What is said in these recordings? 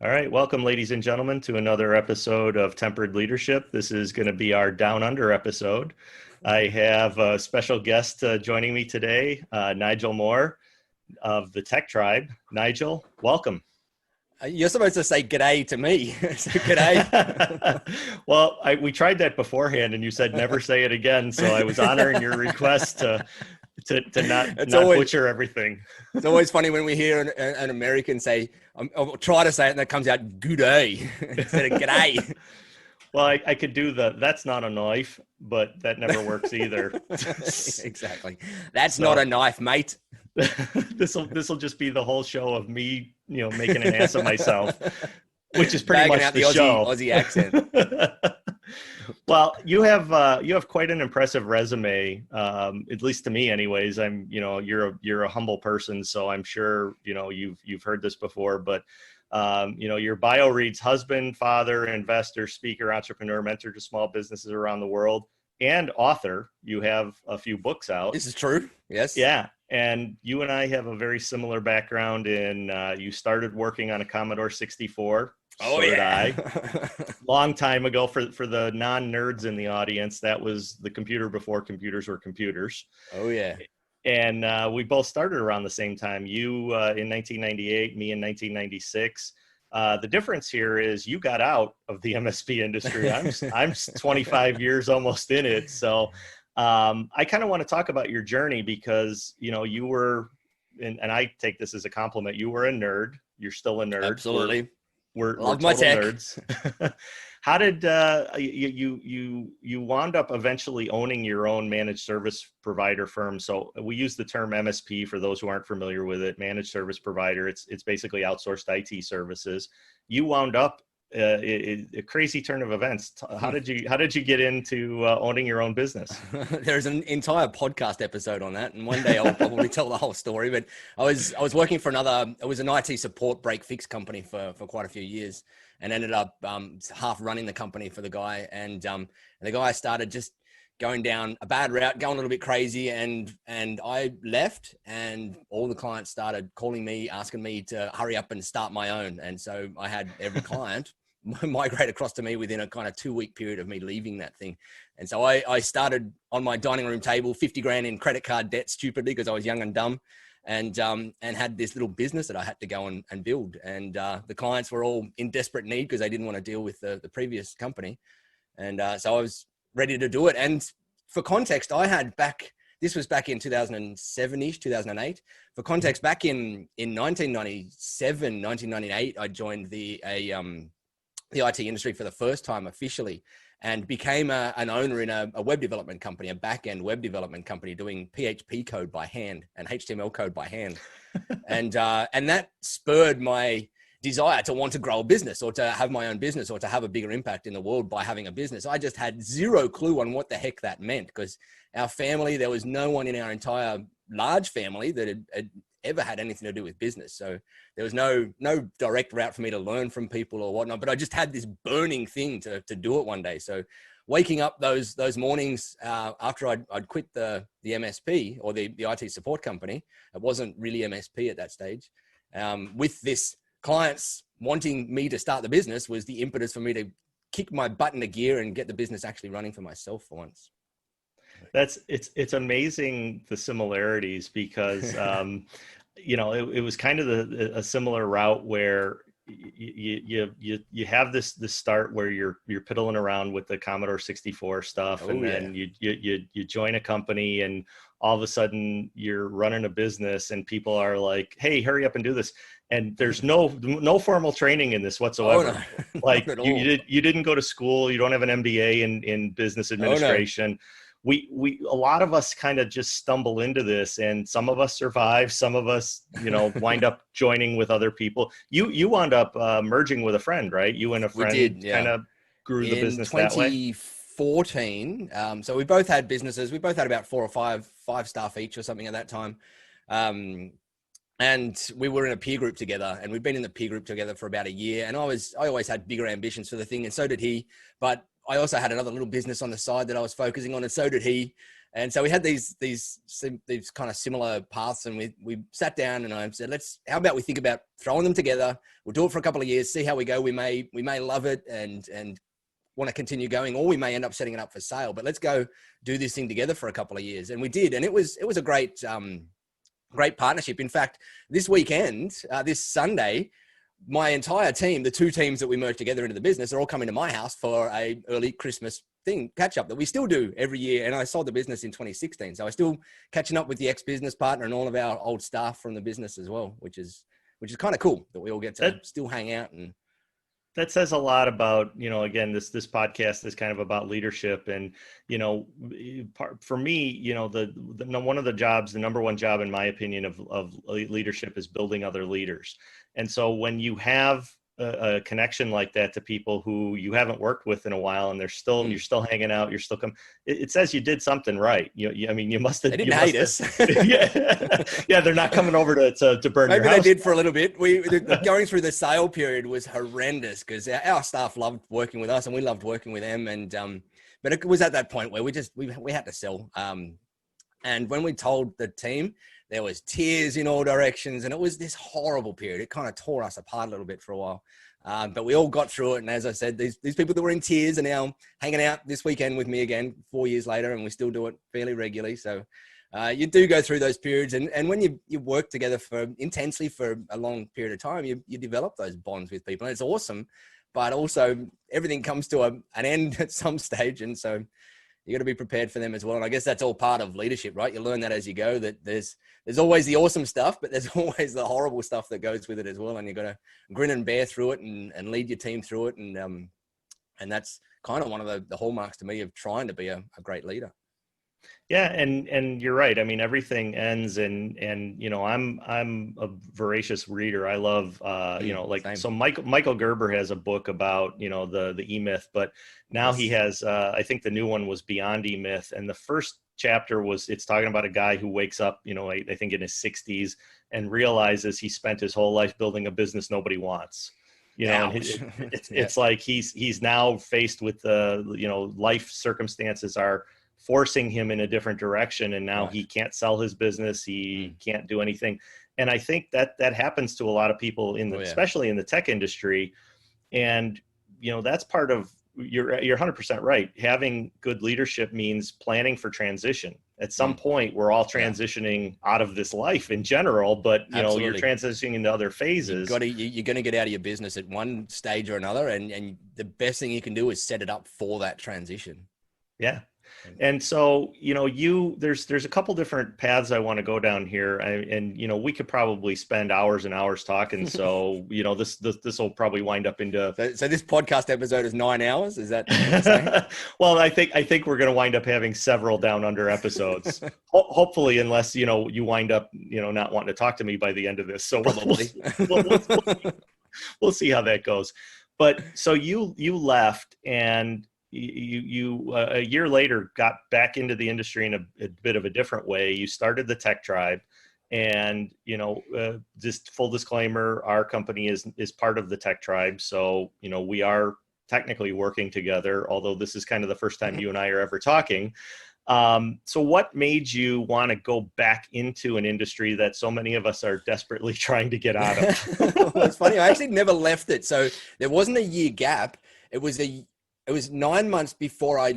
All right, welcome, ladies and gentlemen, to another episode of Tempered Leadership. This is going to be our Down Under episode. I have a special guest joining me today, Nigel Moore of the Tech Tribe. Nigel, welcome. You're supposed to say g'day to me. So g'day. Well, we tried that beforehand, and you said never say it again. So I was honoring your request to not butcher everything. It's always funny when we hear an American say, I'll try to say it, and that comes out good day instead of g'day. Well, I could do that's not a knife, but that never works either. Exactly. That's not a knife, mate. This will just be the whole show of me, making an ass of myself, which is pretty much the show. Aussie accent. Well, you have quite an impressive resume, at least to me, anyways. You're a humble person, so I'm sure you've heard this before, but your bio reads husband, father, investor, speaker, entrepreneur, mentor to small businesses around the world, and author. You have a few books out. This is true. Yes. Yeah. And you and I have a very similar background in you started working on a Commodore 64. Oh, so yeah. did I. Long time ago. For the non-nerds in the audience, that was the computer before computers were computers. Oh, yeah. And we both started around the same time. You in 1998, me in 1996. The difference here is you got out of the MSP industry. I'm 25 years almost in it. So I kind of want to talk about your journey because, you were, and I take this as a compliment, you were a nerd. You're still a nerd. Absolutely. We're Love my tech. Nerds. How did you wound up eventually owning your own managed service provider firm? So we use the term MSP for those who aren't familiar with it, managed service provider. It's basically outsourced IT services. You wound up a crazy turn of events. How did you get into owning your own business? There's an entire podcast episode on that, and one day I'll probably tell the whole story. But I was working for it was an IT support break fix company for quite a few years, and ended up half running the company for the guy. And the guy started just going down a bad route, going a little bit crazy, and I left, and all the clients started calling me, asking me to hurry up and start my own. And so I had every client migrate across to me within a kind of 2-week period of me leaving that thing. And so I started on my dining room table, 50 grand in credit card debt, stupidly, because I was young and dumb, and had this little business that I had to go and build. And the clients were all in desperate need because they didn't want to deal with the previous company. And so I was ready to do it. And for context, this was back in 2007-ish, 2008. For context, back in 1997, 1998, I joined the IT industry for the first time officially, and became an owner in a web development company, a back-end web development company, doing PHP code by hand and HTML code by hand. And that spurred my desire to want to grow a business, or to have my own business, or to have a bigger impact in the world by having a business. I just had zero clue on what the heck that meant, because our family, there was no one in our entire large family that had ever had anything to do with business. So there was no direct route for me to learn from people or whatnot, but I just had this burning thing to do it one day. So waking up those mornings after I'd quit the MSP, or the IT support company, it wasn't really MSP at that stage, with this clients wanting me to start the business, was the impetus for me to kick my butt into gear and get the business actually running for myself for once. It's amazing, the similarities, because it was kind of a similar route where you have this start where you're piddling around with the Commodore 64 stuff, and then you join a company, and all of a sudden you're running a business, and people are like, "Hey, hurry up and do this." And there's no formal training in this whatsoever. Oh, no. Like you didn't go to school. You don't have an MBA in business administration. Oh, no. We a lot of us kind of just stumble into this, and some of us survive. Some of us, wind up joining with other people. You wound up merging with a friend, right? You and a friend kind of grew the business that way. In 2014, so we both had businesses. We both had about 4 or 5 staff each or something at that time. And we were in a peer group together, and we'd been in the peer group together for about a year. And I always had bigger ambitions for the thing, and so did he. But I also had another little business on the side that I was focusing on, and so did he. And so we had these kind of similar paths, and we sat down and I said, how about we think about throwing them together? We'll do it for a couple of years, see how we go. We may love it and want to continue going, or we may end up setting it up for sale, but let's go do this thing together for a couple of years. And we did. And it was a great partnership. In fact, this weekend, this Sunday, my entire team, the two teams that we merged together into the business, are all coming to my house for a early Christmas catch up that we still do every year. And I sold the business in 2016. So I still catching up with the ex-business partner and all of our old staff from the business as well, which is kind of cool that we all get to still hang out. And that says a lot about, again, this podcast is kind of about leadership. And, for me, one of the number one job, in my opinion, of leadership is building other leaders. And so when you have a connection like that to people who you haven't worked with in a while, and you're still hanging out, you're still it says you did something right. You must have. They didn't hate us. Yeah, they're not coming over to burn your house. Maybe they did for a little bit. Going through the sale period was horrendous because our staff loved working with us and we loved working with them. And but it was at that point where we had to sell. And when we told the team, there was tears in all directions, and it was this horrible period. It kind of tore us apart a little bit for a while, but we all got through it. And as I said, these people that were in tears are now hanging out this weekend with me again 4 years later, and we still do it fairly regularly. So you do go through those periods, and when you work together intensely for a long period of time, you develop those bonds with people, and it's awesome. But also everything comes to an end at some stage, and so you got to be prepared for them as well. And I guess that's all part of leadership, right? You learn that as you go, that there's always the awesome stuff, but there's always the horrible stuff that goes with it as well. And you got to grin and bear through it and lead your team through it. And that's kind of one of the hallmarks to me of trying to be a great leader. Yeah. And you're right. I mean, everything ends and I'm a voracious reader. I love, same. so Michael Gerber has a book about, the E-Myth, but now he has, I think the new one was Beyond E-Myth. And the first chapter it's talking about a guy who wakes up, I think in his 60s and realizes he spent his whole life building a business nobody wants. It's like he's now faced with life circumstances are forcing him in a different direction. And now he can't sell his business. He can't do anything. And I think that happens to a lot of people especially in the tech industry. And, that's part of you're 100% right. Having good leadership means planning for transition. At some point, we're all transitioning out of this life in general, but you're transitioning into other phases. You're going to get out of your business at one stage or another. And the best thing you can do is set it up for that transition. Yeah. And so, there's a couple different paths I want to go down here. And we could probably spend hours and hours talking. So, this will probably wind up into. So this podcast episode is 9 hours. Is that what you're saying? Well, I think we're going to wind up having several down under episodes, hopefully, unless, you wind up, not wanting to talk to me by the end of this. So probably. We'll see how that goes. But so you left and you a year later got back into the industry in a bit of a different way. You started the Tech Tribe, and just full disclaimer, our company is part of the Tech Tribe. So we are technically working together, although this is kind of the first time you and I are ever talking. So what made you want to go back into an industry that so many of us are desperately trying to get out of? Well, it's funny. I actually never left it. So there wasn't a year gap. It was 9 months before I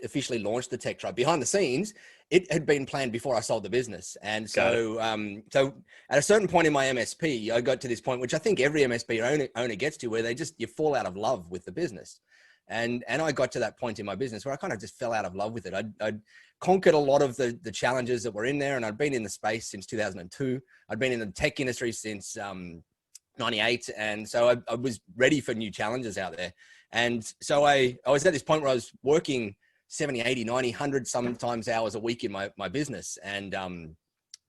officially launched the Tech Tribe. Behind the scenes, it had been planned before I sold the business. And so at a certain point in my MSP, I got to this point, which I think every MSP owner gets to, where you fall out of love with the business. And I got to that point in my business where I kind of just fell out of love with it. I'd conquered a lot of the challenges that were in there, and I'd been in the space since 2002. I'd been in the tech industry since 98. And so I was ready for new challenges out there. And so I was at this point where I was working 70, 80, 90, 100 sometimes hours a week in my business. And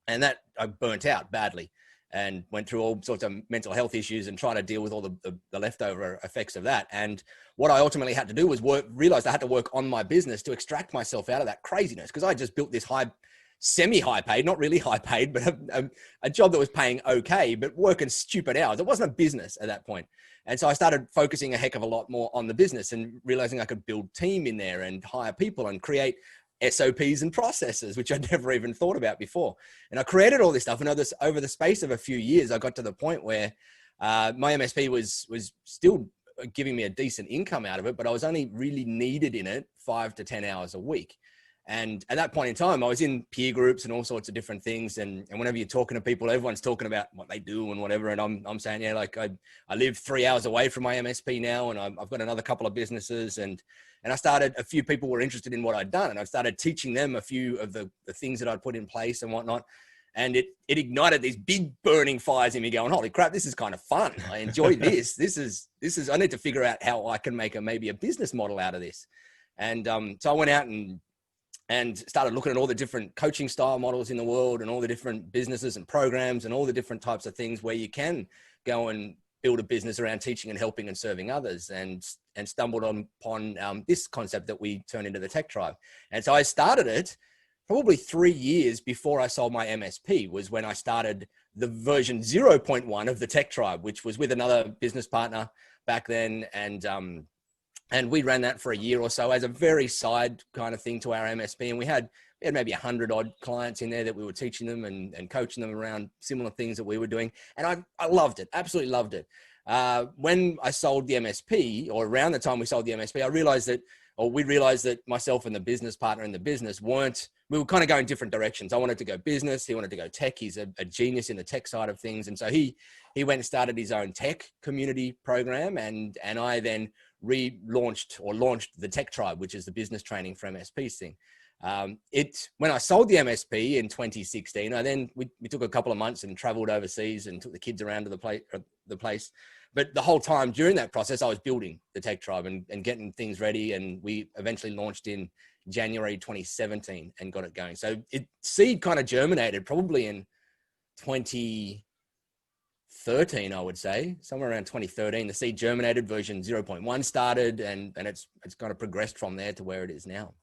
that I burnt out badly and went through all sorts of mental health issues and trying to deal with all the leftover effects of that. And what I ultimately had to do was realize I had to work on my business to extract myself out of that craziness, because I just built this semi-high paid, not really high paid, but a job that was paying okay, but working stupid hours. It wasn't a business at that point. And so I started focusing a heck of a lot more on the business and realizing I could build team in there and hire people and create SOPs and processes, which I'd never even thought about before. And I created all this stuff. And over the space of a few years, I got to the point where my MSP was still giving me a decent income out of it, but I was only really needed in it 5 to 10 hours a week. And at that point in time, I was in peer groups and all sorts of different things. And whenever you're talking to people, everyone's talking about what they do and whatever. And I'm saying, yeah, like I live 3 hours away from my MSP now, and I've got another couple of businesses. And I started, a few people were interested in what I'd done, and I started teaching them a few of the things that I'd put in place and whatnot. And it ignited these big burning fires in me going, holy crap, this is kind of fun. I enjoy this. This is, I need to figure out how I can make maybe a business model out of this. And so I went out and started looking at all the different coaching style models in the world and all the different businesses and programs and all the different types of things where you can go and build a business around teaching and helping and serving others, and stumbled upon this concept that we turned into the Tech Tribe. And so I started it probably 3 years before I sold my MSP, was when I started the version 0.1 of the Tech Tribe, which was with another business partner back then. And we ran that for a year or so as a very side kind of thing to our MSP. And we had maybe 100 odd clients in there that we were teaching them and coaching them around similar things that we were doing. And I loved it, absolutely loved it. When I sold the MSP, or around the time we sold the MSP, we realized that myself and the business partner in the business we were kind of going different directions. I wanted to go business. He wanted to go tech. He's a genius in the tech side of things. And so he went and started his own tech community program. And I then launched the Tech Tribe, which is the business training for MSPs thing. When I sold the MSP in 2016, we took a couple of months and traveled overseas and took the kids around to the place. But the whole time during that process, I was building the Tech Tribe and getting things ready. And we eventually launched in January 2017 and got it going. So seed kind of germinated probably in 2013, I would say, somewhere around 2013. The seed germinated, version 0.1 started, and it's kind of progressed from there to where it is now.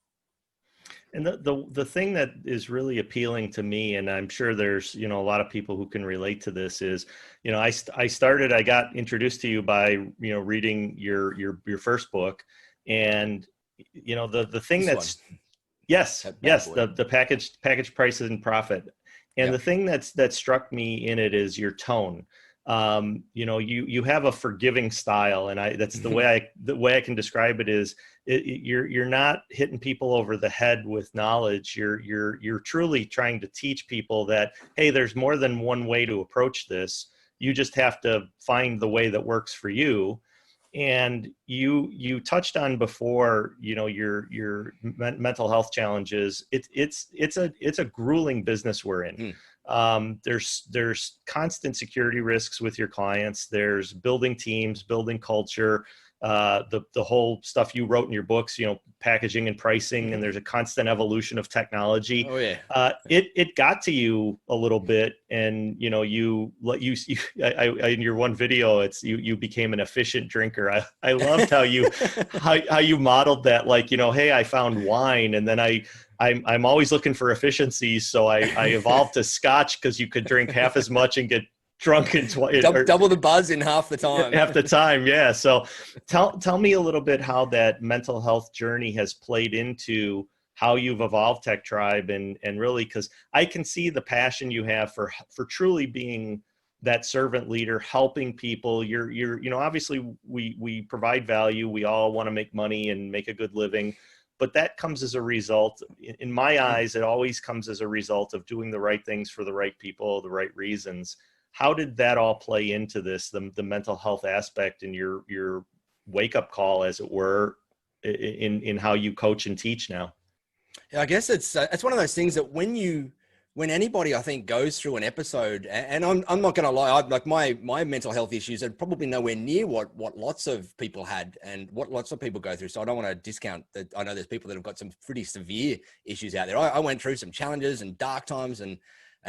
And the thing that is really appealing to me, and I'm sure there's, a lot of people who can relate to this, is, I got introduced to you by, reading your first book, and, the thing the package prices and profit. And Yep. The thing that struck me in it is your tone. You have a forgiving style, and that's the way I can describe it is you're not hitting people over the head with knowledge. You're truly trying to teach people that, hey, there's more than one way to approach this. You just have to find the way that works for you. And you touched on before, your mental health challenges. It's a grueling business we're in. There's constant security risks with your clients. There's building teams, building culture, the whole stuff you wrote in your books, packaging and pricing, and there's a constant evolution of technology. Oh yeah. It got to you a little bit, and in your one video, you became an efficient drinker. I loved how you modeled that, like, hey, I found wine, and then I'm always looking for efficiencies, so I evolved to Scotch because you could drink half as much and get drunk in double the buzz in half the time. Half the time, yeah. So tell me a little bit how that mental health journey has played into how you've evolved Tech Tribe, and really, because I can see the passion you have for truly being that servant leader, helping people. You're obviously we provide value. We all want to make money and make a good living. But that comes as a result, in my eyes, it always comes as a result of doing the right things for the right people, the right reasons. How did that all play into this, the mental health aspect, and your wake up call, as it were, in how you coach and teach now? Yeah, I guess it's one of those things that when anybody, I think, goes through an episode, and I'm not going to lie, like my mental health issues are probably nowhere near what lots of people had and what lots of people go through. So I don't want to discount that. I know there's people that have got some pretty severe issues out there. I went through some challenges and dark times and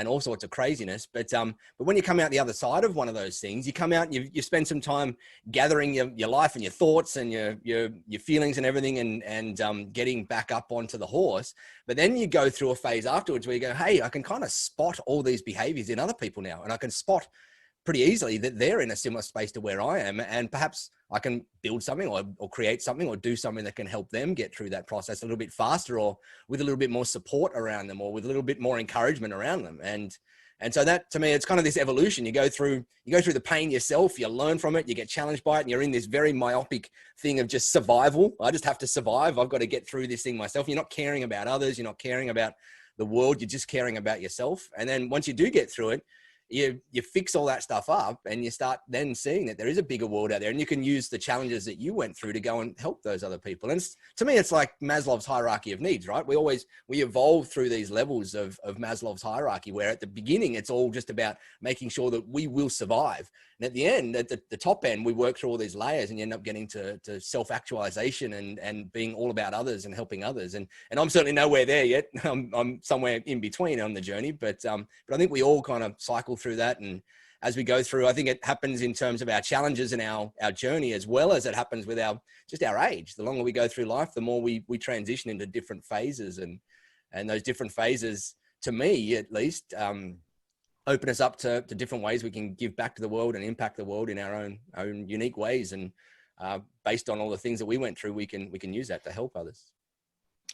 all sorts of craziness. But when you come out the other side of one of those things, you come out and you spend some time gathering your life and your thoughts and your feelings and everything, and getting back up onto the horse. But then you go through a phase afterwards where you go, hey, I can kind of spot all these behaviors in other people now, and I can spot pretty easily that they're in a similar space to where I am, and perhaps I can build something or create something or do something that can help them get through that process a little bit faster, or with a little bit more support around them, or with a little bit more encouragement around them. And so that, to me, it's kind of this evolution. You go through the pain yourself, you learn from it, you get challenged by it, and you're in this very myopic thing of just survival. I just have to survive. I've got to get through this thing myself. You're not caring about others. You're not caring about the world. You're just caring about yourself. And then once you do get through it, you fix all that stuff up, and you start then seeing that there is a bigger world out there, and you can use the challenges that you went through to go and help those other people. And to me, it's like Maslow's hierarchy of needs, right? We evolve through these levels of Maslow's hierarchy, where at the beginning, it's all just about making sure that we will survive. And at the end, at the top end, we work through all these layers, and you end up getting to self-actualization and being all about others and helping others. And I'm certainly nowhere there yet. I'm somewhere in between on the journey, but I think we all kind of cycle through that. And as we go through, I think it happens in terms of our challenges and our journey, as well as it happens with our age. The longer we go through life, the more we transition into different phases, and those different phases, to me at least, open us up to different ways we can give back to the world and impact the world in our own unique ways. And based on all the things that we went through, we can use that to help others.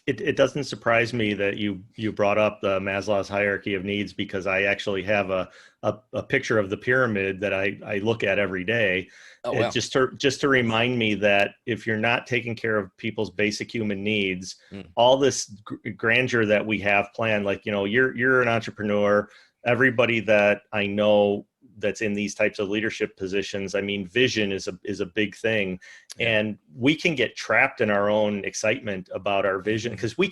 It doesn't surprise me that you brought up the Maslow's hierarchy of needs, because I actually have a picture of the pyramid that I look at every day. Oh, wow. Just to remind me that if you're not taking care of people's basic human needs, all this grandeur that we have planned, like, you're an entrepreneur. Everybody that I know that's in these types of leadership positions, I mean, vision is a big thing. Yeah. And we can get trapped in our own excitement about our vision, because we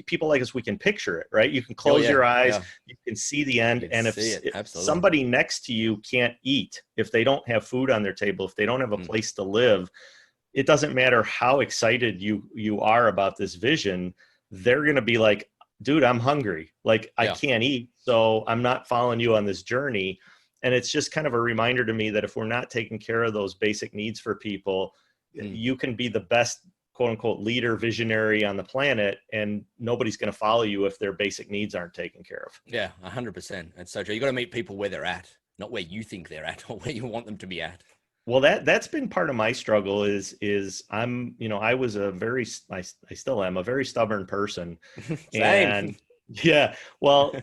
people like us, we can picture it, right? You can close your eyes, you can see the end. And if somebody next to you can't eat, if they don't have food on their table, if they don't have a place to live, it doesn't matter how excited you are about this vision, they're going to be like, dude, I'm hungry. Like, I can't eat, so I'm not following you on this journey. And it's just kind of a reminder to me that if we're not taking care of those basic needs for people, you can be the best, quote unquote, leader, visionary on the planet, and nobody's going to follow you if their basic needs aren't taken care of. Yeah, 100%. That's so true. You got to meet people where they're at, not where you think they're at or where you want them to be at. Well, that's been part of my struggle is I'm, I was I still am a very stubborn person. And yeah, well,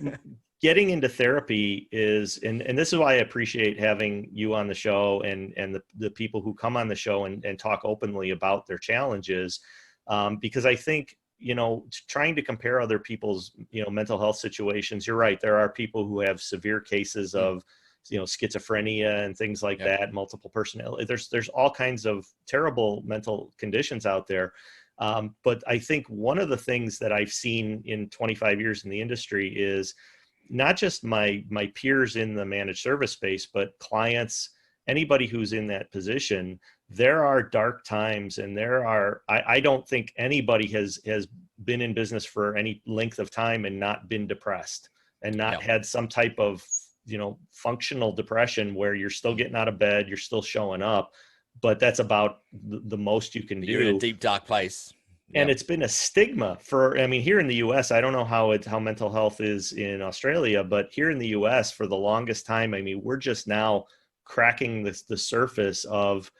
getting into therapy is, and this is why I appreciate having you on the show, and the people who come on the show and talk openly about their challenges. Because I think, trying to compare other people's, mental health situations, you're right. There are people who have severe cases of, schizophrenia and things like that, multiple personality. There's all kinds of terrible mental conditions out there. But I think one of the things that I've seen in 25 years in the industry is not just my peers in the managed service space, but clients, anybody who's in that position. There are dark times, and I don't think anybody has been in business for any length of time and not been depressed and not had some type of, functional depression where you're still getting out of bed, you're still showing up, but that's about the most you can do. You're in a deep, dark place. And it's been a stigma here in the US, I don't know how mental health is in Australia, but here in the US for the longest time, we're just now cracking the surface of,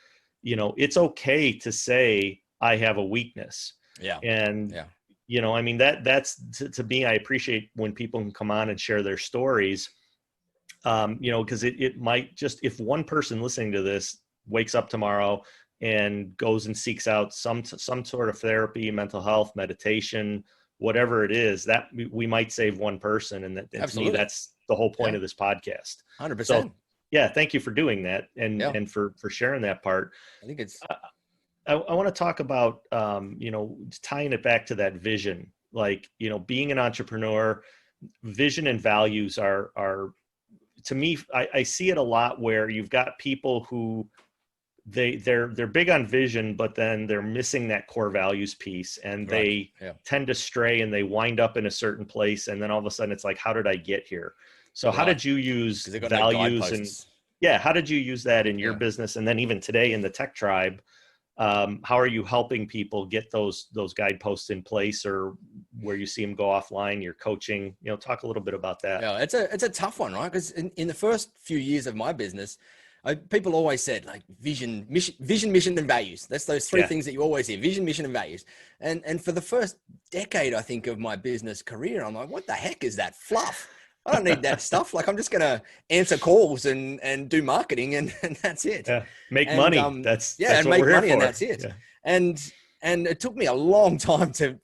it's okay to say I have a weakness. Yeah. And, that's to me, I appreciate when people can come on and share their stories, because it might just, if one person listening to this wakes up tomorrow and goes and seeks out some sort of therapy, mental health, meditation, whatever it is, that we might save one person. And to me, that's the whole point of this podcast. 100%. So, yeah, thank you for doing that and for sharing that part. I think it's. I want to talk about tying it back to that vision, like being an entrepreneur. Vision and values are to me. I see it a lot where you've got people who. They're big on vision, but then they're missing that core values piece, and they tend to stray and they wind up in a certain place. And then all of a sudden it's like, how did I get here? So how did you use values how did you use that in your business? And then even today in the tech tribe, how are you helping people get those guideposts in place, or where you see them go offline, you're coaching, talk a little bit about that. Yeah, it's a tough one, right? Because in the first few years of my business, people always said like vision, mission, and values. That's those three things that you always hear: vision, mission, and values. And for the first decade, I think, of my business career, I'm like, what the heck is that fluff? I don't need that stuff. Like, I'm just gonna answer calls and do marketing, and that's it. Yeah, make money. That's and what make we're money, here for. and that's it. Yeah. And it took me a long time to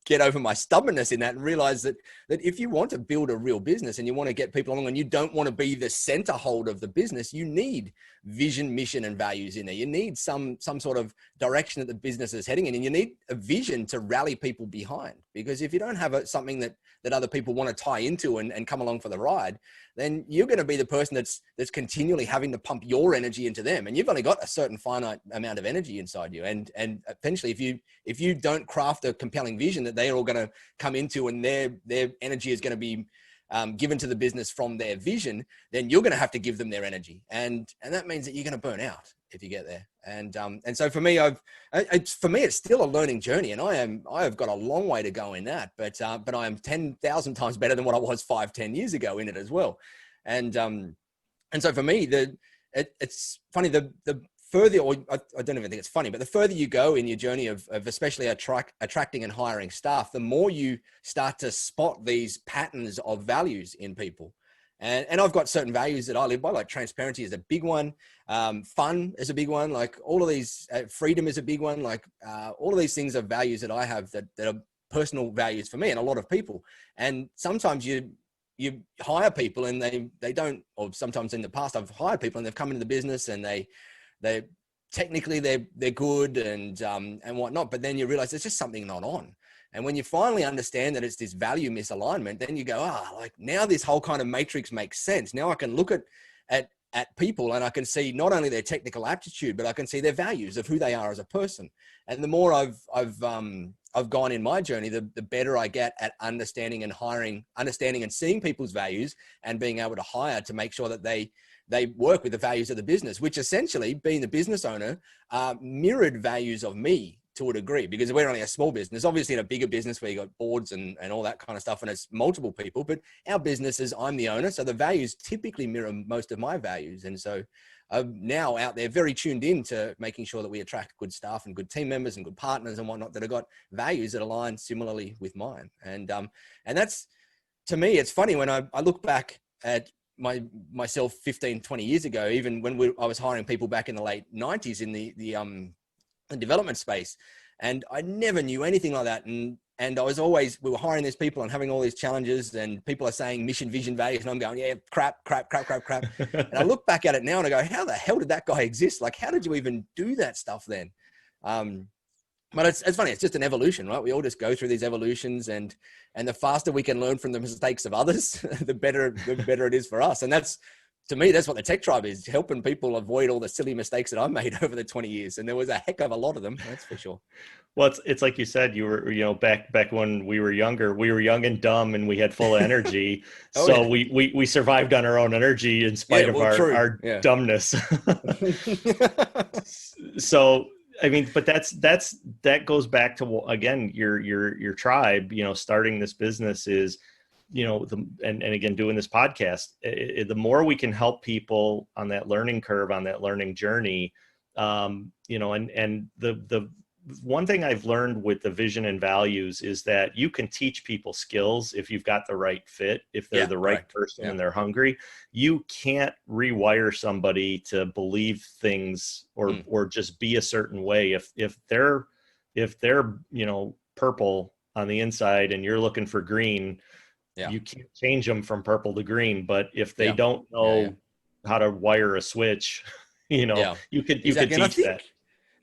get over my stubbornness in that, and realize that if you want to build a real business and you want to get people along, and you don't want to be the center hold of the business, you need vision, mission, and values in there. You need some sort of direction that the business is heading in, and you need a vision to rally people behind. Because if you don't have something that other people want to tie into and come along for the ride, then you're going to be the person that's continually having to pump your energy into them. And you've only got a certain finite amount of energy inside you. And eventually, if you don't craft a compelling vision that they are all going to come into, and their energy is going to be given to the business from their vision, then you're going to have to give them their energy. And that means that you're going to burn out if you get there. And so for me, it's still a learning journey, and I have got a long way to go in that, but I am 10,000 times better than what I was 5-10 years ago in it as well. And so for me, it's funny, the further, or I don't even think it's funny, but the further you go in your journey of especially attracting and hiring staff, the more you start to spot these patterns of values in people. And I've got certain values that I live by, like transparency is a big one. Fun is a big one. Like all of these, freedom is a big one. Like all of these things are values that I have that are personal values for me and a lot of people. And sometimes you hire people and they don't, or sometimes in the past I've hired people and they've come into the business and they technically they're good and whatnot, but then you realize there's just something not on. And when you finally understand that it's this value misalignment, then you go, like now this whole kind of matrix makes sense. Now I can look at people and I can see not only their technical aptitude, but I can see their values of who they are as a person. And the more I've gone in my journey, the better I get at understanding and seeing people's values and being able to hire to make sure that they work with the values of the business, which essentially, being the business owner, mirrored values of me to a degree, because we're only a small business. Obviously in a bigger business where you got boards and all that kind of stuff, and it's multiple people, but our business is, I'm the owner. So the values typically mirror most of my values. And so I'm now out there very tuned in to making sure that we attract good staff and good team members and good partners and whatnot that have got values that align similarly with mine. And that's, to me, it's funny when I look back at myself 15, 20 years ago, even when I was hiring people back in the late 90s in the development space, and I never knew anything like that. And I was always, we were hiring these people and having all these challenges, and people are saying mission, vision, values, and I'm going, yeah, crap. And I look back at it now and I go, how the hell did that guy exist? Like, how did you even do that stuff then? But it's funny. It's just an evolution, right? We all just go through these evolutions, and the faster we can learn from the mistakes of others, the better it is for us. And that's, to me, that's what the Tech Tribe is, helping people avoid all the silly mistakes that I made over the 20 years. And there was a heck of a lot of them, that's for sure. Well, it's like you said, you were, back when we were younger, we were young and dumb and we had full of energy. We survived on our own energy in spite of our dumbness. So, I mean, but that goes back to, again, your tribe, starting this business is, and again, doing this podcast, the more we can help people on that learning curve, on that learning journey, and the one thing I've learned with the vision and values is that you can teach people skills if you've got the right fit, if they're the right person and they're hungry. You can't rewire somebody to believe things or just be a certain way. If they're purple on the inside and you're looking for green, you can't change them from purple to green. But if they don't know how to wire a switch, you could teach that.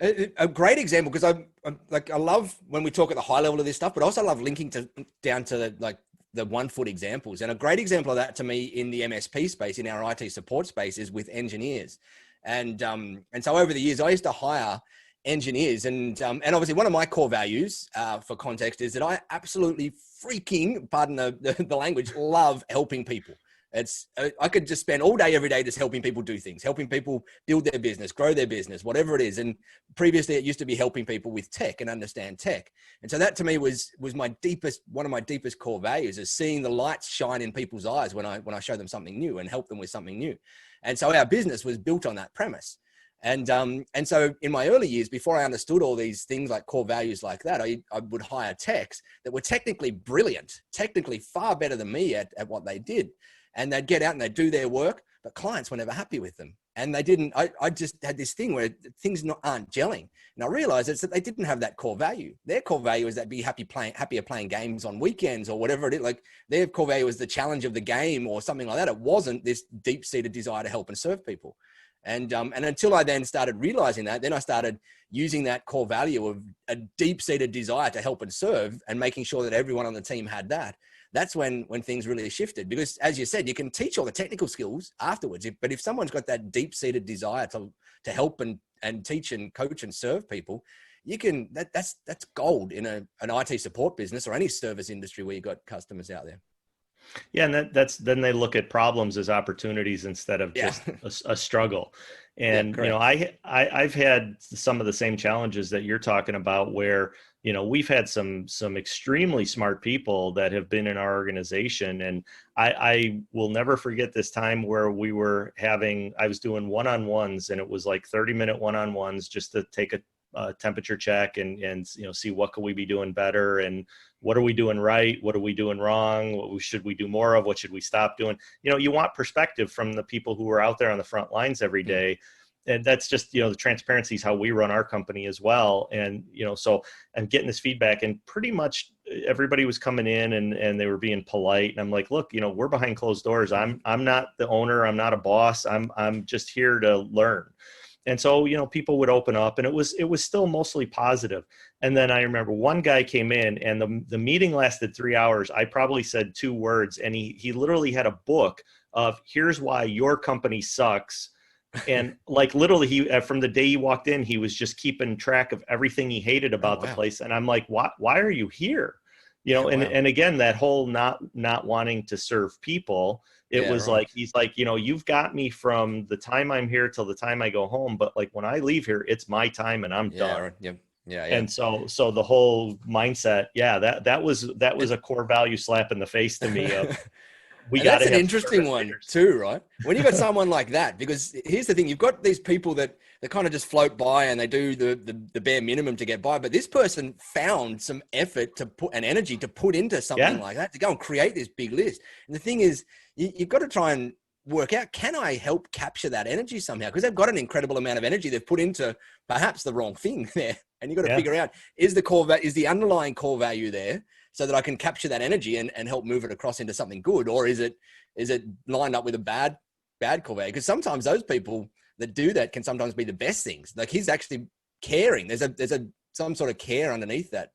A great example, because I love when we talk at the high level of this stuff, but also love linking down to the 1 foot examples. And a great example of that to me in the MSP space, in our IT support space, is with engineers. And so over the years, I used to hire engineers, and obviously one of my core values, for context, is that I absolutely freaking, pardon the language, love helping people. I could just spend all day, every day, just helping people do things, helping people build their business, grow their business, whatever it is. And previously it used to be helping people with tech and understand tech. And so that to me was one of my deepest core values, is seeing the lights shine in people's eyes when I show them something new and help them with something new. And so our business was built on that premise. And so in my early years, before I understood all these things like core values like that, I would hire techs that were technically brilliant, technically far better than me at what they did. And they'd get out and they'd do their work, but clients were never happy with them. And they didn't, I just had this thing where things aren't gelling. And I realized it's that they didn't have that core value. Their core value is that be happier playing games on weekends or whatever it is. Like their core value was the challenge of the game or something like that. It wasn't this deep-seated desire to help and serve people. And until I then started realizing that, then I started using that core value of a deep-seated desire to help and serve and making sure that everyone on the team had that. That's when things really shifted, because as you said, you can teach all the technical skills afterwards, but if someone's got that deep-seated desire to help and teach and coach and serve people, you can, that's gold in an IT support business or any service industry where you've got customers out there. Yeah, and that's then they look at problems as opportunities instead of just a struggle. And I've had some of the same challenges that you're talking about, where we've had some extremely smart people that have been in our organization, and I will never forget this time where I was doing one-on-ones, and it was like 30-minute one-on-ones just to take a temperature check and see what could we be doing better, and what are we doing right, what are we doing wrong, what should we do more of, what should we stop doing. You want perspective from the people who are out there on the front lines every day. And that's just, the transparency is how we run our company as well. And, so I'm getting this feedback, and pretty much everybody was coming in and they were being polite. And I'm like, look, we're behind closed doors. I'm not the owner. I'm not a boss. I'm just here to learn. And so, people would open up, and it was still mostly positive. And then I remember one guy came in, and the meeting lasted 3 hours. I probably said 2 words, and he literally had a book of, here's why your company sucks. And like literally he, from the day he walked in, he was just keeping track of everything he hated about the place. And I'm like, why are you here? And again, that whole not wanting to serve people, it was like, he's like, you've got me from the time I'm here till the time I go home. But like, when I leave here, it's my time and I'm done. Yeah. And so the whole mindset, that was a core value slap in the face to me of, that's an interesting one too, right? When you've got someone like that, because here's the thing, you've got these people that kind of just float by and they do the bare minimum to get by. But this person found some effort to put an energy to put into something like that, to go and create this big list. And the thing is, you've got to try and work out, can I help capture that energy somehow? Because they've got an incredible amount of energy they've put into perhaps the wrong thing there. And you've got to figure out, is the underlying core value there, so that I can capture that energy and help move it across into something good? Or is it lined up with a bad core value? Because sometimes those people that do that can sometimes be the best things. Like, he's actually caring. There's some sort of care underneath that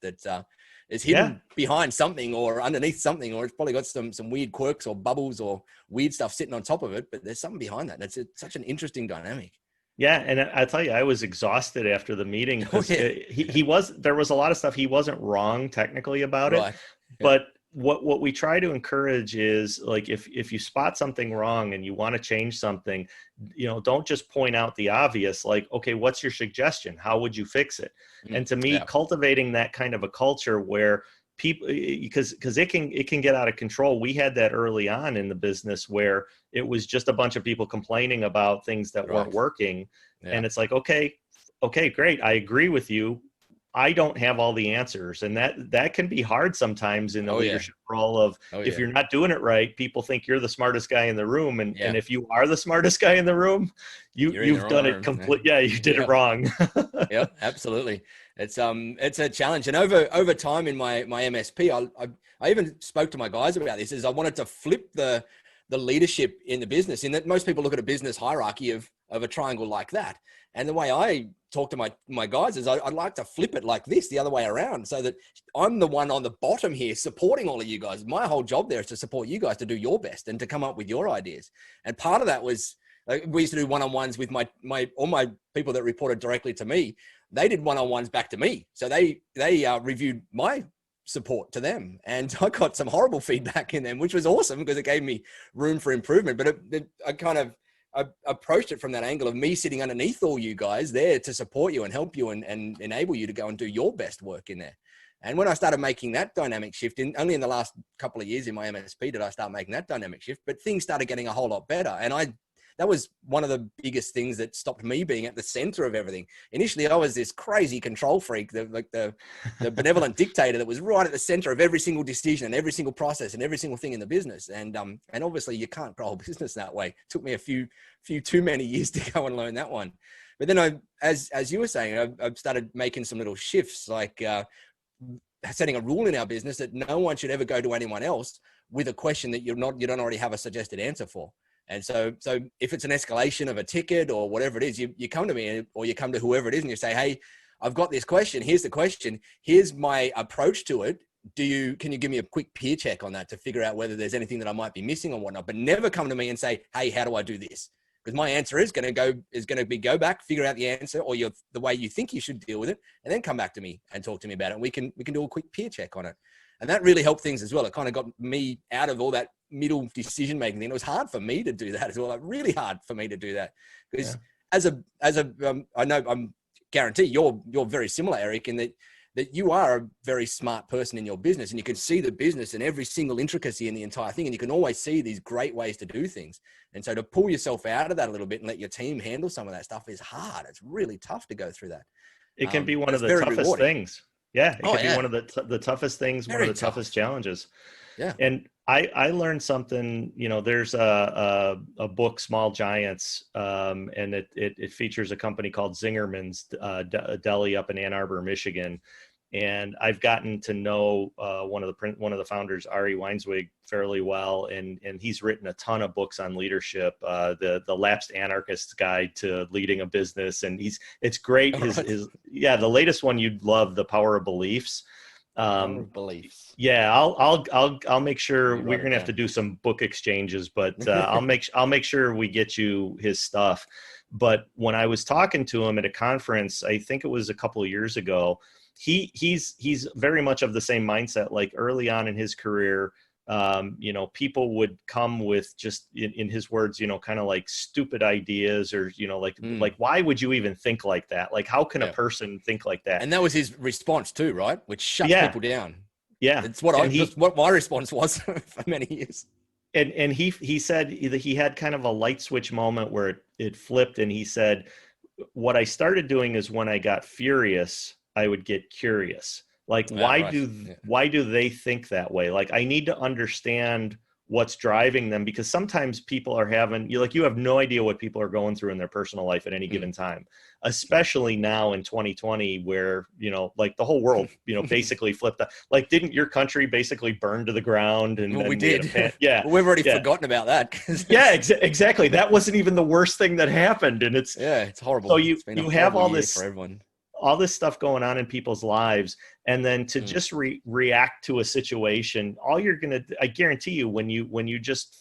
is hidden behind something or underneath something, or it's probably got some weird quirks or bubbles or weird stuff sitting on top of it, but there's something behind that. That's such an interesting dynamic. Yeah. And I tell you, I was exhausted after the meeting, because there was a lot of stuff. He wasn't wrong technically about it, but what we try to encourage is, like, if you spot something wrong and you want to change something, don't just point out the obvious, like, okay, what's your suggestion? How would you fix it? And to me, cultivating that kind of a culture where people, because it can get out of control. We had that early on in the business, where it was just a bunch of people complaining about things that weren't working. And it's like, okay, great. I agree with you. I don't have all the answers. And that can be hard sometimes in the leadership role of, if you're not doing it right, people think you're the smartest guy in the room. And if you are the smartest guy in the room, you've done it complete. Yeah, you did it wrong. Yep, absolutely. It's a challenge. And over time in my MSP, I even spoke to my guys about this, is I wanted to flip the leadership in the business, in that most people look at a business hierarchy of a triangle like that. And the way I talk to my guys is I'd like to flip it like this, the other way around, so that I'm the one on the bottom here supporting all of you guys. My whole job there is to support you guys to do your best and to come up with your ideas. And part of that was, we used to do one-on-ones with all my people that reported directly to me. They did one-on-ones back to me. So they reviewed my support to them. And I got some horrible feedback in them, which was awesome because it gave me room for improvement. But I approached it from that angle of me sitting underneath all you guys there to support you and help you and enable you to go and do your best work in there. And when I started making that dynamic shift, only in the last couple of years in my MSP did I start making that dynamic shift, but things started getting a whole lot better. And that was one of the biggest things that stopped me being at the center of everything. Initially, I was this crazy control freak, the benevolent dictator that was right at the center of every single decision and every single process and every single thing in the business. And obviously you can't grow a business that way. It took me a few too many years to go and learn that one. But then as you were saying, I've started making some little shifts, like setting a rule in our business that no one should ever go to anyone else with a question that you don't already have a suggested answer for. And so if it's an escalation of a ticket or whatever it is, you come to me or you come to whoever it is and you say, hey, I've got this question. Here's the question. Here's my approach to it. Can you give me a quick peer check on that to figure out whether there's anything that I might be missing or whatnot, but never come to me and say, hey, how do I do this? Because my answer is going to be go back, figure out the answer or the way you think you should deal with it, and then come back to me and talk to me about it. And we can do a quick peer check on it. And that really helped things as well. It kind of got me out of all that middle decision-making thing. It was hard for me to do that as well. Like really hard for me to do that because I know I'm guarantee you're very similar, Eric, in that you are a very smart person in your business and you can see the business and every single intricacy in the entire thing. And you can always see these great ways to do things. And so to pull yourself out of that a little bit and let your team handle some of that stuff is hard. It's really tough to go through that. It can be one of the toughest rewarding things. Yeah, it could be one of the toughest things, one of the toughest challenges. Yeah. And I learned something, there's a book, Small Giants, and it features a company called Zingerman's Deli up in Ann Arbor, Michigan. And I've gotten to know one of the founders, Ari Weinswig, fairly well, and he's written a ton of books on leadership. The Lapsed Anarchist's Guide to Leading a Business, and it's great. The latest one you'd love, The Power of Beliefs. Beliefs. Yeah, I'll make sure we're gonna have to do some book exchanges, but I'll make sure we get you his stuff. But when I was talking to him at a conference, I think it was a couple of years ago. He's very much of the same mindset. Like early on in his career, people would come with just in his words, kind of like stupid ideas or, like, why would you even think like that? Like, how can a person think like that? And that was his response too, right? Which shuts people down. Yeah. It's what my response was for many years. And he said that he had kind of a light switch moment where it flipped. And he said, what I started doing is when I got furious, I would get curious. Like, why do they think that way? Like, I need to understand what's driving them, because sometimes people are you have no idea what people are going through in their personal life at any given time, especially now in 2020 where, like the whole world, basically flipped. Like, didn't your country basically burn to the ground? And we did. Yeah. We've already forgotten about that. Yeah, exactly. That wasn't even the worst thing that happened. And it's horrible. So you have all this for everyone. All this stuff going on in people's lives, and then to just react to a situation, I guarantee you, when you just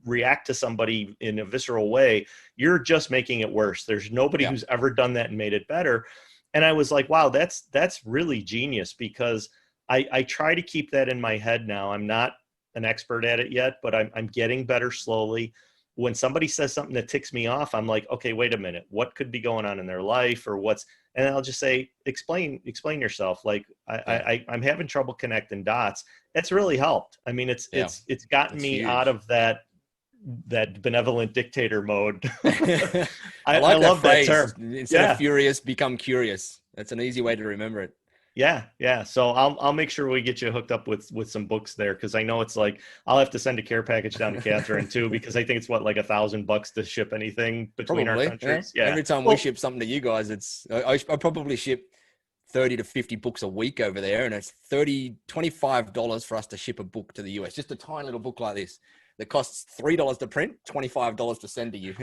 react to somebody in a visceral way, you're just making it worse. There's nobody who's ever done that and made it better. And I was like, wow, that's really genius, because I try to keep that in my head now. I'm not an expert at it yet, but I'm getting better slowly. When somebody says something that ticks me off, I'm like, okay, wait a minute, what could be going on in their life, or and I'll just say, explain yourself. Like I'm having trouble connecting dots. That's really helped. I mean, it's gotten me huge. Out of that benevolent dictator mode. I love that term. Instead of furious, become curious. That's an easy way to remember it. Yeah. So I'll make sure we get you hooked up with some books there, because I know it's like I'll have to send a care package down to Catherine too, because I think it's like $1,000 to ship anything between our countries. Yeah. Every time we ship something to you guys, I probably ship 30 to 50 books a week over there, and it's $25 for us to ship a book to the US. Just a tiny little book like this that costs $3 to print, $25 to send to you.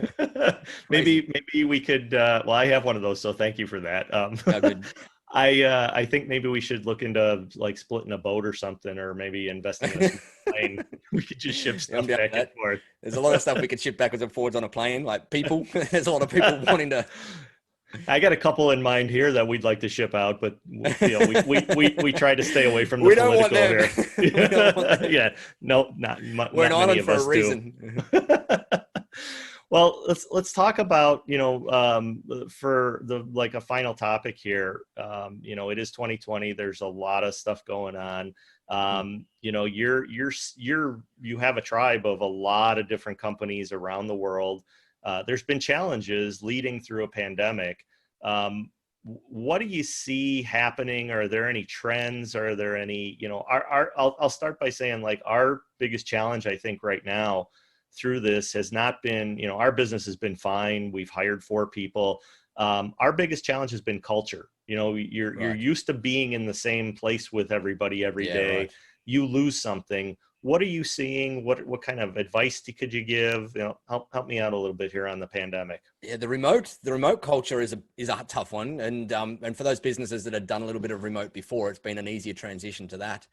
maybe we could. Well, I have one of those, so thank you for that. Good. I think maybe we should look into like splitting a boat or something, or maybe investing in a plane. We could just ship stuff back and forth. There's a lot of stuff we could ship backwards and forwards on a plane, like people. There's a lot of people wanting to. I got a couple in mind here that we'd like to ship out, but we try to stay away from the We don't want political them. here. We don't want them. Yeah, no, We're an not many island of for a us do. reason. Well, let's talk about, for the like a final topic here. It is 2020. There's a lot of stuff going on. You have a tribe of a lot of different companies around the world. There's been challenges leading through a pandemic. What do you see happening? Are there any trends? Are there any, I'll start by saying, like, our biggest challenge, I think, right now through this has not been, our business has been fine. We've hired 4 people. Our biggest challenge has been culture. You're Right. used to being in the same place with everybody every Yeah, day. right. You lose something. What are you seeing? What kind of advice could you give? Help me out a little bit here on the pandemic. Yeah, the remote culture is a tough one, and for those businesses that had done a little bit of remote before, it's been an easier transition to that.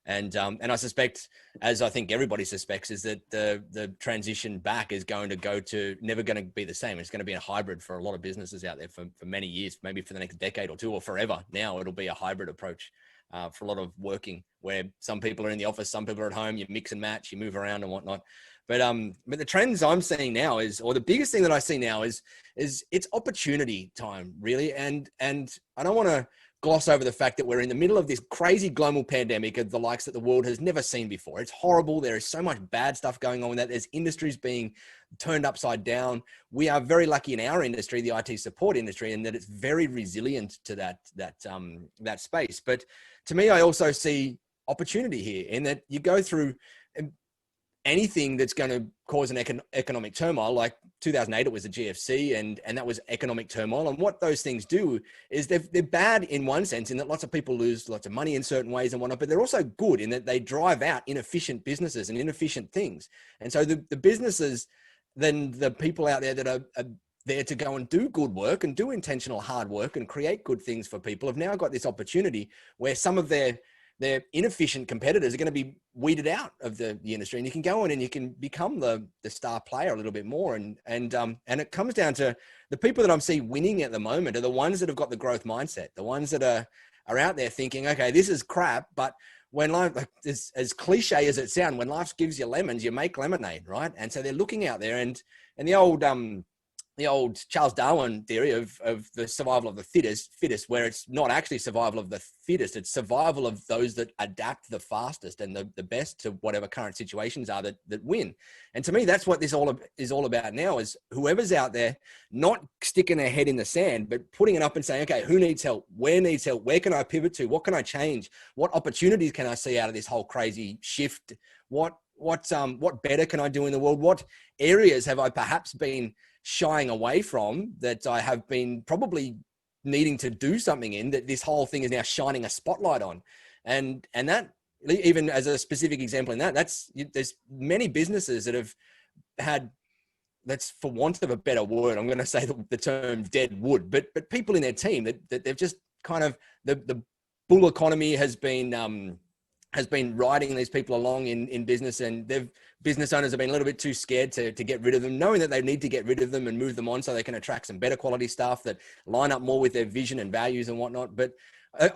And I suspect, as I think everybody suspects, is that the transition back is never going to be the same. It's going to be a hybrid for a lot of businesses out there for many years, maybe for the next decade or two, or forever. Now it'll be a hybrid approach for a lot of working, where some people are in the office, some people are at home. You mix and match, you move around and whatnot. But the trends I'm seeing now or the biggest thing that I see now is it's opportunity time, really. And I don't want to gloss over the fact that we're in the middle of this crazy global pandemic of the likes that the world has never seen before. It's horrible. There is so much bad stuff going on with that. There's industries being turned upside down. We are very lucky in our industry, the IT support industry, in that it's very resilient to that space. But to me, I also see opportunity here in that you go through anything that's going to cause an economic turmoil. Like 2008, it was the GFC, and that was economic turmoil. And what those things do is they're bad in one sense, in that lots of people lose lots of money in certain ways and whatnot, but they're also good in that they drive out inefficient businesses and inefficient things. And so the businesses, then the people out there that are there to go and do good work and do intentional hard work and create good things for people, have now got this opportunity where some of their inefficient competitors are going to be weeded out of the industry, and you can go in and you can become the star player a little bit more. And it comes down to the people that I'm seeing winning at the moment are the ones that have got the growth mindset, the ones that are out there thinking, okay, this is crap, but when life, like, as cliche as it sounds, when life gives you lemons, you make lemonade, right? And so they're looking out there, and the old Charles Darwin theory of the survival of the fittest, where it's not actually survival of the fittest, it's survival of those that adapt the fastest and the best to whatever current situations are that win. And to me, that's what this is all about now, is whoever's out there not sticking their head in the sand, but putting it up and saying, okay, who needs help? Where needs help? Where can I pivot to? What can I change? What opportunities can I see out of this whole crazy shift? What better can I do in the world? What areas have I perhaps been shying away from that I have been probably needing to do something in, that this whole thing is now shining a spotlight on? And that, even as a specific example in there's many businesses that have had, that's, for want of a better word, I'm going to say the term dead wood, but people in their team that they've just kind of, the bull economy has been riding these people along in business, and business owners have been a little bit too scared to get rid of them, knowing that they need to get rid of them and move them on so they can attract some better quality staff that line up more with their vision and values and whatnot. But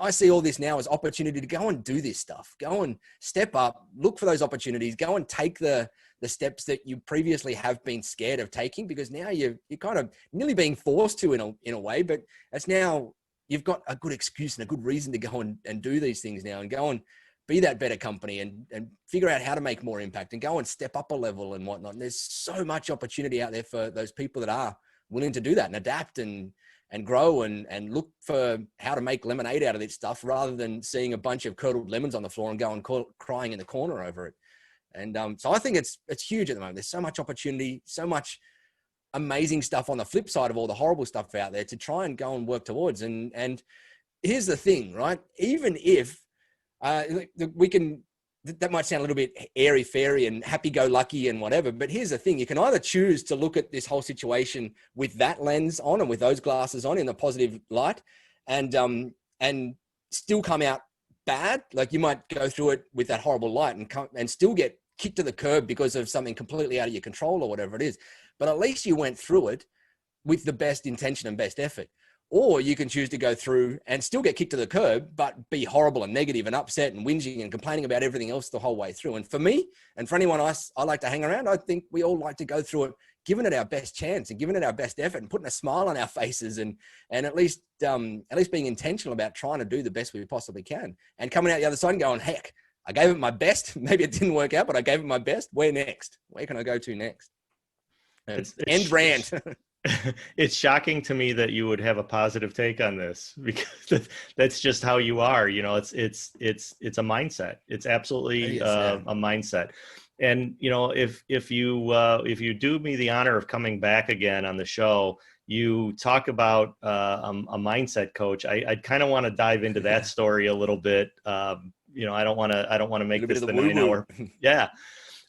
I see all this now as opportunity to go and do this stuff, go and step up, look for those opportunities, go and take the steps that you previously have been scared of taking, because now you're kind of nearly being forced to in a way, but it's now, you've got a good excuse and a good reason to go and do these things now, and go and be that better company and figure out how to make more impact and go and step up a level and whatnot. And there's so much opportunity out there for those people that are willing to do that and adapt and grow and look for how to make lemonade out of this stuff, rather than seeing a bunch of curdled lemons on the floor and go and crying in the corner over it. And so I think it's huge at the moment. There's so much opportunity, so much amazing stuff on the flip side of all the horrible stuff out there to try and go and work towards. And here's the thing, right? Even if that might sound a little bit airy-fairy and happy-go-lucky and whatever, but here's the thing: you can either choose to look at this whole situation with that lens on and with those glasses on in the positive light, and still come out bad. Like, you might go through it with that horrible light and still get kicked to the curb because of something completely out of your control or whatever it is. But at least you went through it with the best intention and best effort. Or you can choose to go through and still get kicked to the curb, but be horrible and negative and upset and whinging and complaining about everything else the whole way through. And for me, and for anyone else I like to hang around, I think we all like to go through it, giving it our best chance and giving it our best effort and putting a smile on our faces and at least being intentional about trying to do the best we possibly can and coming out the other side and going, heck, I gave it my best. Maybe it didn't work out, but I gave it my best. Where next? Where can I go to next? End rant. It's shocking to me that you would have a positive take on this, because that's just how you are. You know, it's a mindset. It's absolutely a mindset. And, you know, if you do me the honor of coming back again on the show, you talk about a mindset coach. I'd kind of want to dive into that story a little bit. You know, I don't want to make this the 9 hour. Yeah.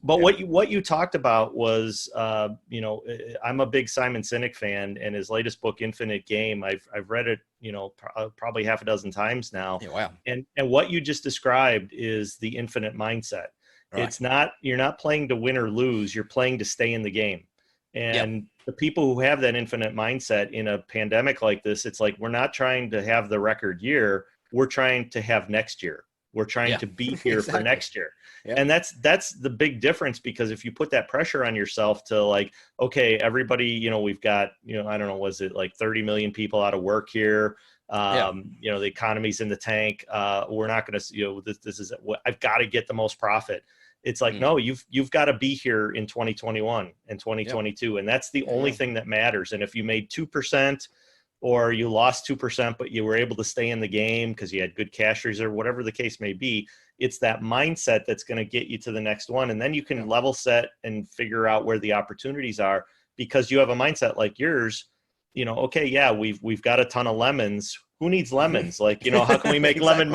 But yeah. What you talked about was, you know, I'm a big Simon Sinek fan, and his latest book, Infinite Game, I've read it, you know, probably half a dozen times now. Yeah, wow. And what you just described is the infinite mindset. Right. It's not, you're not playing to win or lose. You're playing to stay in the game. And the people who have that infinite mindset in a pandemic like this, it's like, we're not trying to have the record year. We're trying to have next year. We're trying to be here for next year. Yeah. And that's the big difference, because if you put that pressure on yourself to like, okay, everybody, you know, we've got, you know, I don't know, was it like 30 million people out of work here? You know, the economy's in the tank. We're not going to, you know, this is what I've got to get the most profit. It's like, no, you've got to be here in 2021 and 2022. And that's the only thing that matters. And if you made 2%, or you lost 2%, but you were able to stay in the game because you had good cash reserve, whatever the case may be, it's that mindset that's going to get you to the next one. And then you can level set and figure out where the opportunities are, because you have a mindset like yours. You know, okay, yeah, we've got a ton of lemons. Who needs lemons? Like, you know, how can we make lemon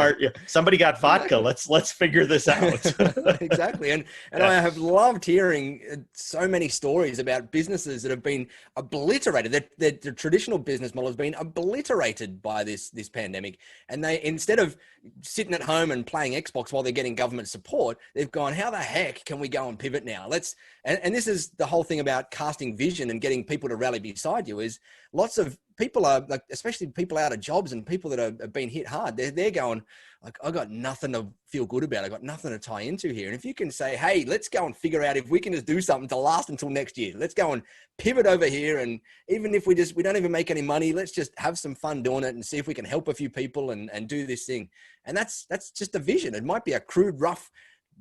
somebody got vodka. Let's figure this out. Exactly. And I have loved hearing so many stories about businesses that have been obliterated. The traditional business model has been obliterated by this pandemic. And they, instead of sitting at home and playing Xbox while they're getting government support, they've gone, how the heck can we go and pivot now? And this is the whole thing about casting vision and getting people to rally beside you. Is lots of people are like, especially people out of jobs and people that have been hit hard, they're going like, I got nothing to feel good about. I got nothing to tie into here. And if you can say, hey, let's go and figure out if we can just do something to last until next year. Let's go and pivot over here. And even if we don't even make any money, let's just have some fun doing it and see if we can help a few people and do this thing. And that's just a vision. It might be a crude, rough,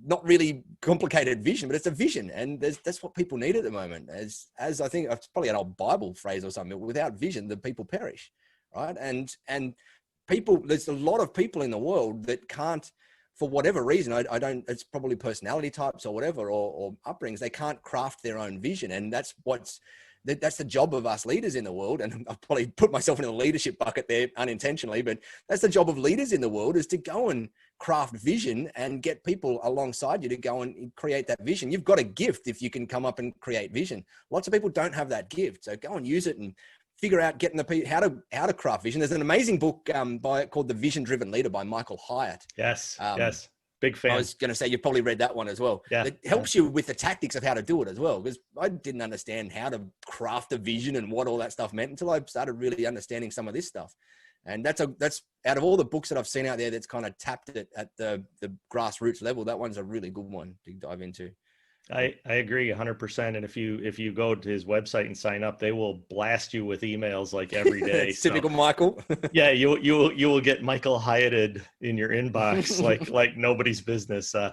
not really complicated vision, but it's a vision. And that's what people need at the moment. As I think it's probably an old Bible phrase or something, without vision, the people perish. Right. And people, there's a lot of people in the world that can't, for whatever reason, I don't, it's probably personality types or whatever, or upbringings, they can't craft their own vision. And that's the job of us leaders in the world. And I've probably put myself in the leadership bucket there unintentionally, but that's the job of leaders in the world, is to go and craft vision and get people alongside you to go and create that vision. You've got a gift if you can come up and create vision. Lots of people don't have that gift. So go and use it and figure out how to craft vision. There's an amazing book called The Vision Driven Leader by Michael Hyatt. Yes. Big fan. I was going to say, you've probably read that one as well. Yeah. It helps you with the tactics of how to do it as well, because I didn't understand how to craft a vision and what all that stuff meant until I started really understanding some of this stuff. And that's out of all the books that I've seen out there that's kind of tapped it at the grassroots level, that one's a really good one to dive into. I agree 100%. And if you go to his website and sign up, they will blast you with emails like every day. Typical Michael. Yeah, you will get Michael Hyatted in your inbox like nobody's business. I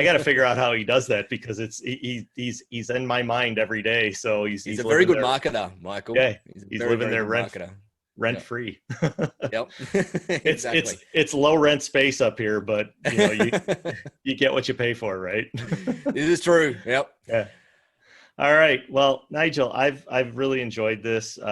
got to figure out how he does that, because he's in my mind every day. So he's a very good marketer, Michael. Yeah, he's living there rent free. Yep. Exactly. It's low rent space up here, but you know, you get what you pay for, right? This is true. Yep. Yeah. All right. Well, Nigel, I've really enjoyed this. You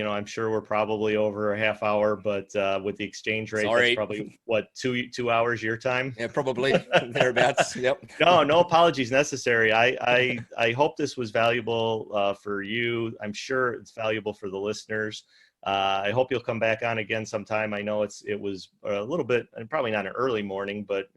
know, I'm sure we're probably over a half hour, but with the exchange rate, that's probably what, 2 hours your time? Yeah, probably thereabouts. Yep. No apologies necessary. I hope this was valuable for you. I'm sure it's valuable for the listeners. I hope you'll come back on again sometime. I know it was a little bit, and probably not an early morning, but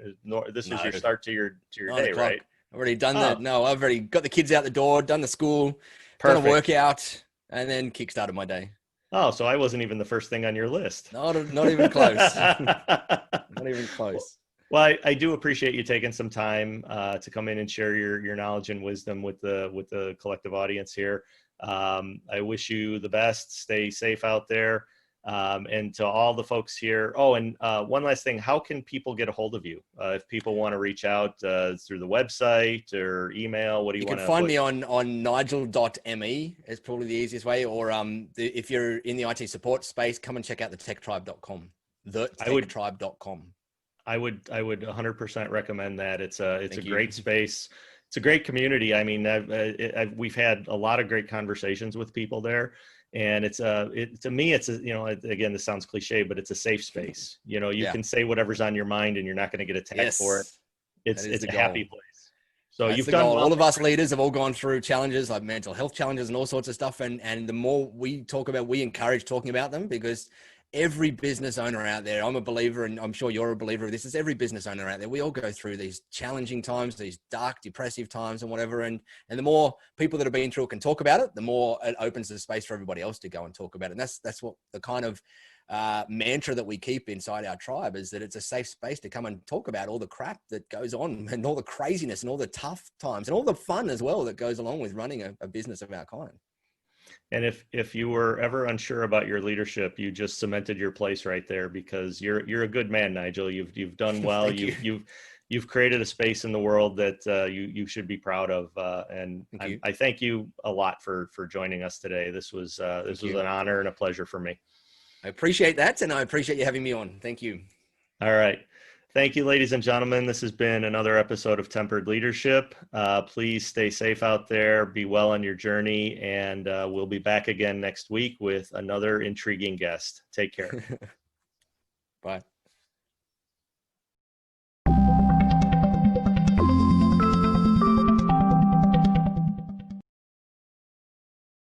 this was your start to your day, right? I've already done that. No, I've already got the kids out the door, done the school, done a workout, and then kickstarted my day. Oh, so I wasn't even the first thing on your list. Not even close. Not even close. Well, I do appreciate you taking some time to come in and share your knowledge and wisdom with the collective audience here. I wish you the best. Stay safe out there. And to all the folks here. Oh, and one last thing, how can people get a hold of you? If people want to reach out through the website or email, what do you want to... You can find me on nigel.me is probably the easiest way. Or if you're in the IT support space, come and check out thetechtribe.com, thetechtribe.com. I would 100% recommend that. It's a great space. It's a great community. I mean, we've had a lot of great conversations with people there. And to me, again, this sounds cliche, but it's a safe space. You can say whatever's on your mind and you're not going to get attacked for it. It's a happy place. So you've done well. All of us leaders have all gone through challenges like mental health challenges and all sorts of stuff. And the more we encourage talking about them, because every business owner out there, I'm a believer, and I'm sure you're a believer of this, is every business owner out there. We all go through these challenging times, these dark, depressive times and whatever. And the more people that have been through it can talk about it, the more it opens the space for everybody else to go and talk about it. And that's what the kind of mantra that we keep inside our tribe is, that it's a safe space to come and talk about all the crap that goes on and all the craziness and all the tough times and all the fun as well that goes along with running a business of our kind. And if you were ever unsure about your leadership, you just cemented your place right there, because you're a good man, Nigel. You've done well. You've created a space in the world that you should be proud of. And I thank you a lot for joining us today. This was an honor and a pleasure for me. I appreciate that, and I appreciate you having me on. Thank you. All right. Thank you, ladies and gentlemen. This has been another episode of Tempered Leadership. Please stay safe out there, be well on your journey, and we'll be back again next week with another intriguing guest. Take care. Bye.